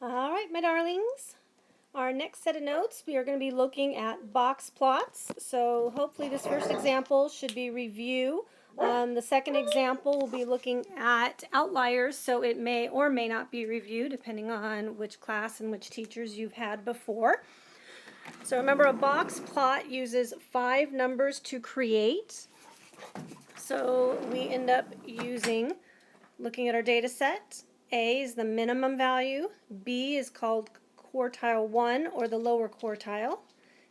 All right, my darlings. Our next set of notes, we are going to be looking at box plots. So hopefully this first example should be review. The second example will be looking at outliers, so it may or may not be review depending on which class and which teachers you've had before. So remember, a box plot uses 5 numbers to create. So we end up looking at our data set. A is the minimum value, B is called quartile 1 or the lower quartile,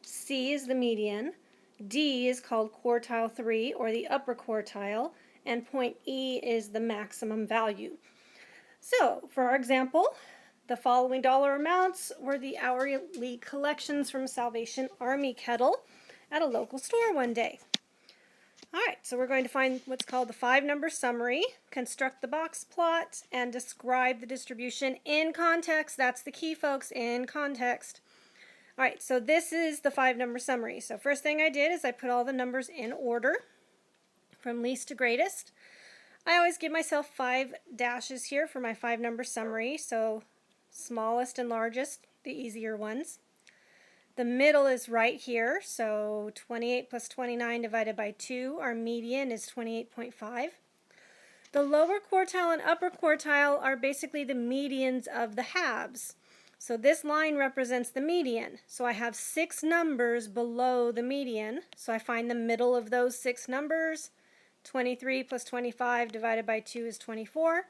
C is the median, D is called quartile 3 or the upper quartile, and point E is the maximum value. So for our example, the following dollar amounts were the hourly collections from Salvation Army kettle at a local store one day. Alright, so we're going to find what's called the 5-number summary, construct the box plot, and describe the distribution in context. That's the key, folks, in context. Alright, so this is the 5-number summary. So first thing I did is I put all the numbers in order from least to greatest. I always give myself 5 dashes here for my 5-number summary, so smallest and largest, the easier ones. The middle is right here, so 28 plus 29 divided by 2, our median is 28.5. The lower quartile and upper quartile are basically the medians of the halves. So this line represents the median. So I have 6 numbers below the median, so I find the middle of those 6 numbers. 23 plus 25 divided by 2 is 24.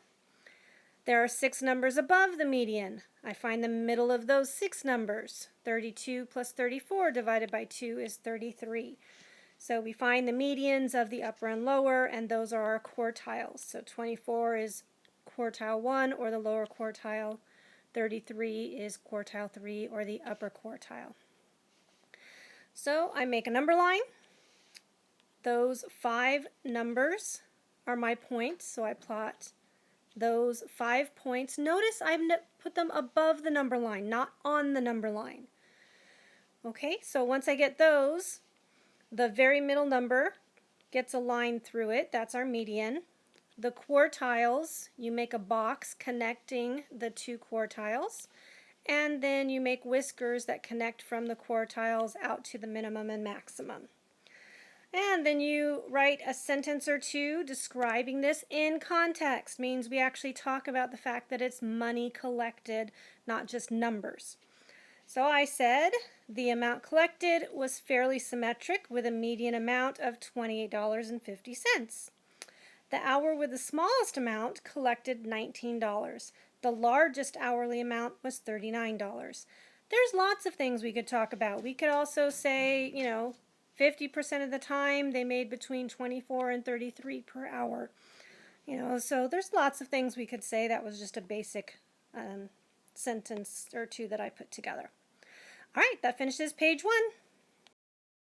There are 6 numbers above the median. I find the middle of those 6 numbers. 32 plus 34 divided by 2 is 33. So we find the medians of the upper and lower, and those are our quartiles. So 24 is quartile 1 or the lower quartile. 33 is quartile 3 or the upper quartile. So I make a number line. Those 5 numbers are my points, so I plot those 5 points. Notice I've put them above the number line, not on the number line. Okay, so once I get those, the very middle number gets a line through it. That's our median. The quartiles, you make a box connecting the 2 quartiles, and then you make whiskers that connect from the quartiles out to the minimum and maximum. And then you write a sentence or two describing this in context. Means we actually talk about the fact that it's money collected, not just numbers. So I said the amount collected was fairly symmetric with a median amount of $28.50. The hour with the smallest amount collected $19. The largest hourly amount was $39. There's lots of things we could talk about. We could also say, 50% of the time they made between 24 and 33 per hour. So there's lots of things we could say. That was just a basic sentence or two that I put together. All right, that finishes page 1.